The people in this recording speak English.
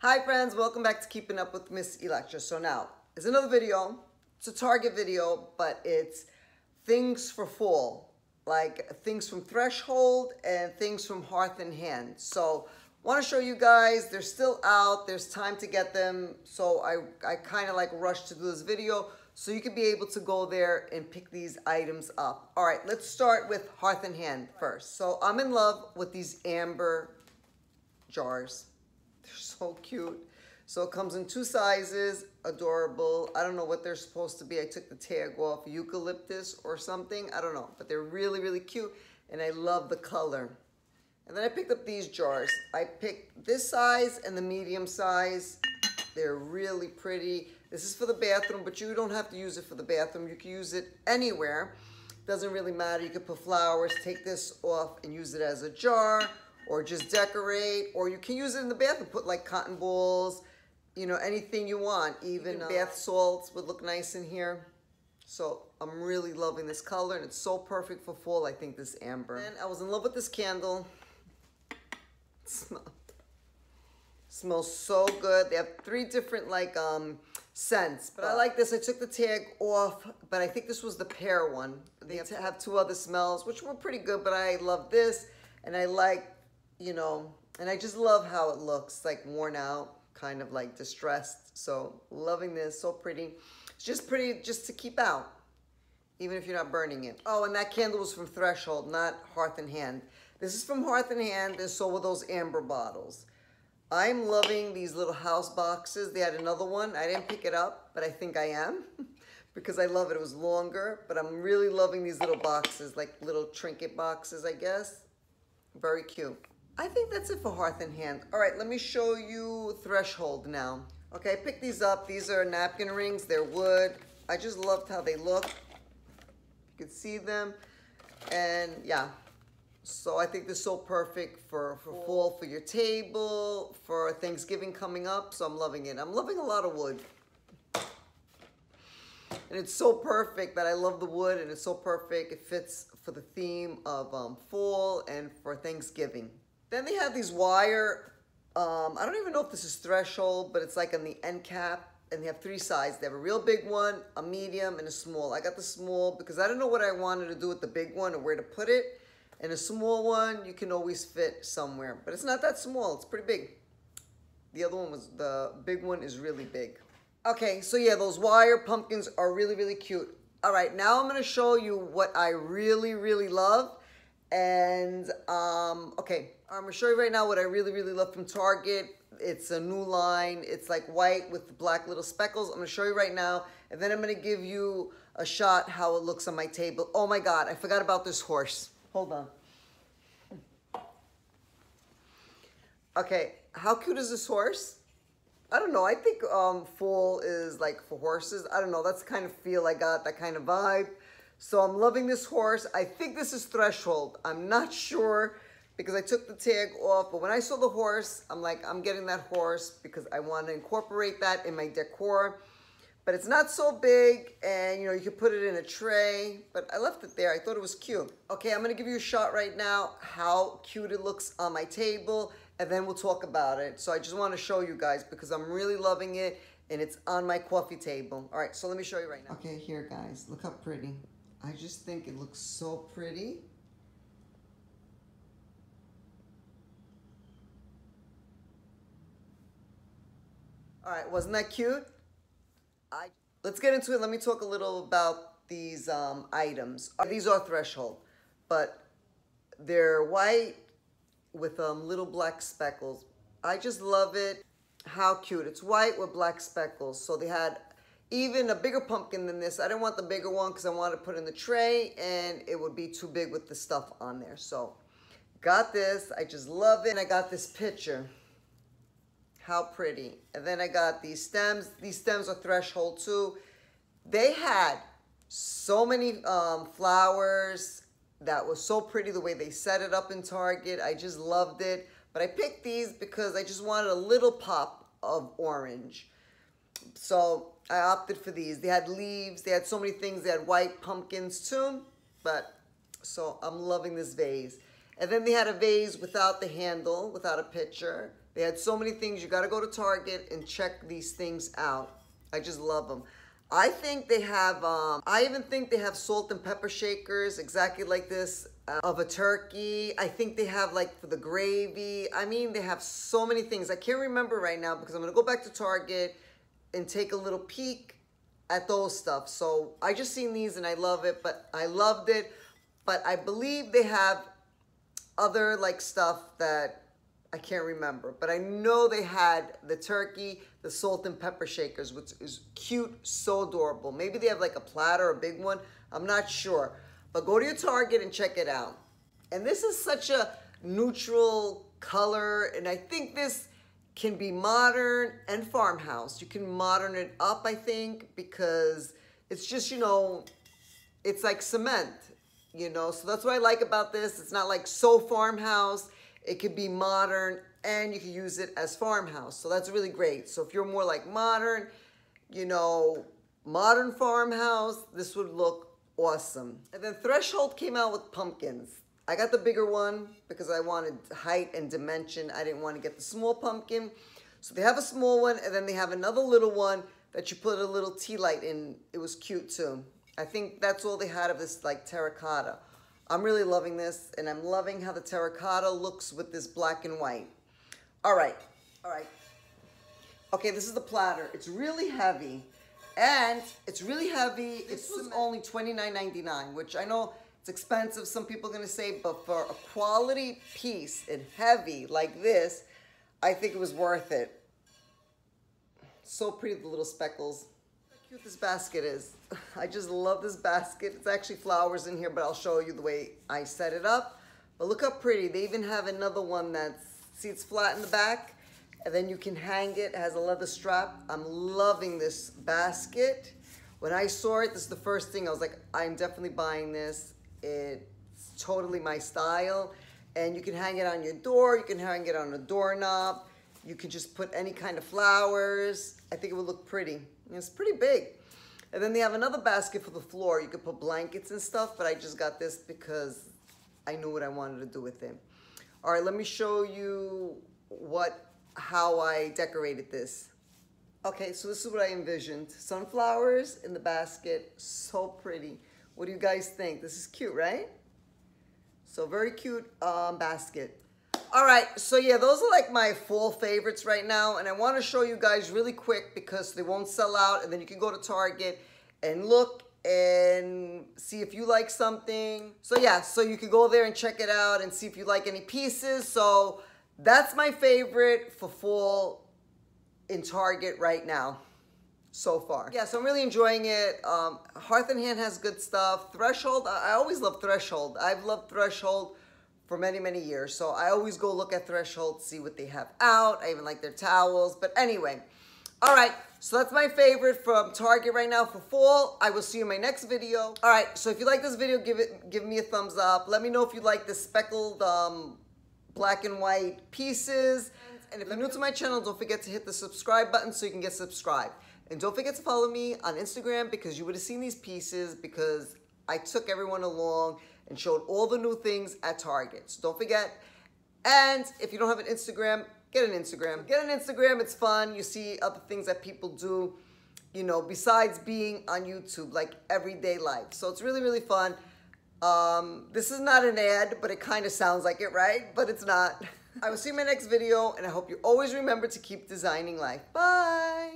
Hi friends, welcome back to Keeping Up with Miss Electra. So now, it's another video. It's a Target video, but it's things for fall. Like things from Threshold and things from Hearth and Hand. So, want to show you guys, they're still out. There's time to get them. So I kind of like rushed to do this video so you could be able to go there and pick these items up. All right, let's start with Hearth and Hand first. So I'm in love with these amber jars. They're so cute. So it comes in two sizes, adorable. I don't know what they're supposed to be. I took the tag off, eucalyptus or something. I don't know, but they're really, really cute and I love the color. And then I picked up these jars. I picked this size and the medium size. They're really pretty. This is for the bathroom, but you don't have to use it for the bathroom. You can use it anywhere. Doesn't really matter. You could put flowers, take this off and use it as a jar, or just decorate, or you can use it in the bathroom, put like cotton balls, you know, anything you want. Even bath salts would look nice in here. So I'm really loving this color and it's so perfect for fall, I think, this amber. And I was in love with this candle. Smells so good. They have 3 different like scents, but I like this. I took the tag off, but I think this was the pear one. They have 2 other smells, which were pretty good, but I love this and I like, you know, and I just love how it looks, like worn out, kind of like distressed. So loving this, so pretty. It's just pretty just to keep out, even if you're not burning it. Oh, and that candle was from Threshold, not Hearth and Hand. This is from Hearth and Hand, and so were those amber bottles. I'm loving these little house boxes. They had another one. I didn't pick it up, but I think I am because I love it. It was longer, but I'm really loving these little boxes, like little trinket boxes, I guess. Very cute. I think that's it for Hearth and Hand. All right, let me show you Threshold now. Okay, I picked these up. These are napkin rings. They're wood. I just loved how they look. You can see them. And yeah, so I think this is so perfect for fall, for your table, for Thanksgiving coming up. So I'm loving it. I'm loving a lot of wood. And it's so perfect that I love the wood, and it's so perfect. It fits for the theme of fall and for Thanksgiving. Then they have these wire, I don't even know if this is Threshold, but it's like on the end cap, and they have 3 sizes. They have a real big one, a medium, and a small. I got the small because I don't know what I wanted to do with the big one or where to put it. And a small one, you can always fit somewhere, but it's not that small. It's pretty big. The other one was, the big one is really big. Okay, so yeah, those wire pumpkins are really, really cute. All right, now I'm gonna show you what I really, really love. And, okay, I'm gonna show you right now what I really, really love from Target. It's a new line. It's like white with black little speckles. I'm gonna show you right now, and then I'm gonna give you a shot how it looks on my table. Oh my God, I forgot about this horse. Hold on. Okay, how cute is this horse? I don't know. I think fall is like for horses. I don't know. That's the kind of feel I got, that kind of vibe. So I'm loving this horse. I think this is Threshold. I'm not sure because I took the tag off. But when I saw the horse, I'm like, I'm getting that horse because I want to incorporate that in my decor. But it's not so big, and you know, you can put it in a tray, but I left it there. I thought it was cute. Okay, I'm gonna give you a shot right now how cute it looks on my table, and then we'll talk about it. So I just want to show you guys because I'm really loving it, and it's on my coffee table. All right, so let me show you right now. Okay, here guys, look how pretty. I just think it looks so pretty. All right, wasn't that cute? Let's get into it. Let me talk a little about these items. These are Threshold, but they're white with little black speckles. I just love it. How cute. It's white with black speckles. So they had even a bigger pumpkin than this. I didn't want the bigger one because I wanted to put it in the tray and it would be too big with the stuff on there. So got this. I just love it. And I got this picture. How pretty. And then I got these stems. These stems are Threshold too. They had so many flowers that was so pretty the way they set it up in Target. I just loved it. But I picked these because I just wanted a little pop of orange. So I opted for these. They had leaves. They had so many things. They had white pumpkins too. But so I'm loving this vase. And then they had a vase without the handle, without a pitcher. They had so many things. You got to go to Target and check these things out. I just love them. I think they have, I even think they have salt and pepper shakers exactly like this of a turkey. I think they have like for the gravy. I mean, they have so many things. I can't remember right now because I'm going to go back to Target and take a little peek at those stuff. So I just seen these and I love it, but I loved it. But I believe they have other like stuff that I can't remember, but I know they had the turkey, the salt and pepper shakers, which is cute, so adorable. Maybe they have like a platter, a big one. I'm not sure, but go to your Target and check it out. And this is such a neutral color, and I think this can be modern and farmhouse. You can modern it up, I think, because it's just, you know, it's like cement, you know, so that's what I like about this. It's not like so farmhouse. It could be modern and you can use it as farmhouse. So that's really great. So if you're more like modern, you know, modern farmhouse, this would look awesome. And then Threshold came out with pumpkins. I got the bigger one because I wanted height and dimension. I didn't want to get the small pumpkin. So they have a small one and then they have another little one that you put a little tea light in. It was cute too. I think that's all they had of this like terracotta. I'm really loving this, and I'm loving how the terracotta looks with this black and white. All right. Okay, this is the platter. It's really heavy, and it's really heavy. This was only $29.99, which I know it's expensive. Some people are gonna say, but for a quality piece and heavy like this, I think it was worth it. So pretty, the little speckles. How cute this basket is. I just love this basket. It's actually flowers in here, but I'll show you the way I set it up. But look how pretty. They even have another one that sits flat in the back, and then you can hang it. It has a leather strap. I'm loving this basket. When I saw it, this is the first thing I was like, I'm definitely buying this. It's totally my style. And you can hang it on your door. You can hang it on a doorknob. You can just put any kind of flowers. I think it would look pretty. It's pretty big. And then they have another basket for the floor. You could put blankets and stuff, but I just got this because I knew what I wanted to do with it. All right, let me show you how I decorated this. Okay, so this is what I envisioned. Sunflowers in the basket, so pretty. What do you guys think? This is cute, right? So very cute basket. All right, so yeah, those are like my fall favorites right now, and I want to show you guys really quick because they won't sell out, and then you can go to Target and look and see if you like something. So yeah, so you can go there and check it out and see if you like any pieces. So that's my favorite for fall in Target right now so far. Yeah, so I'm really enjoying it. Hearth and Hand has good stuff. Threshold, I always love Threshold. I've loved Threshold for many, many years. So I always go look at Threshold, see what they have out. I even like their towels. But anyway, all right. So that's my favorite from Target right now for fall. I will see you in my next video. All right. So if you like this video, give me a thumbs up. Let me know if you like the speckled black and white pieces. And if you're new to my channel, don't forget to hit the subscribe button so you can get subscribed. And don't forget to follow me on Instagram because you would have seen these pieces because I took everyone along and showed all the new things at Target. So don't forget. And if you don't have an Instagram, get an Instagram. Get an Instagram, it's fun. You see other things that people do, you know, besides being on YouTube, like everyday life. So it's really, really fun. This is not an ad, but it kind of sounds like it, right? But it's not. I will see you in my next video, and I hope you always remember to keep designing life. Bye.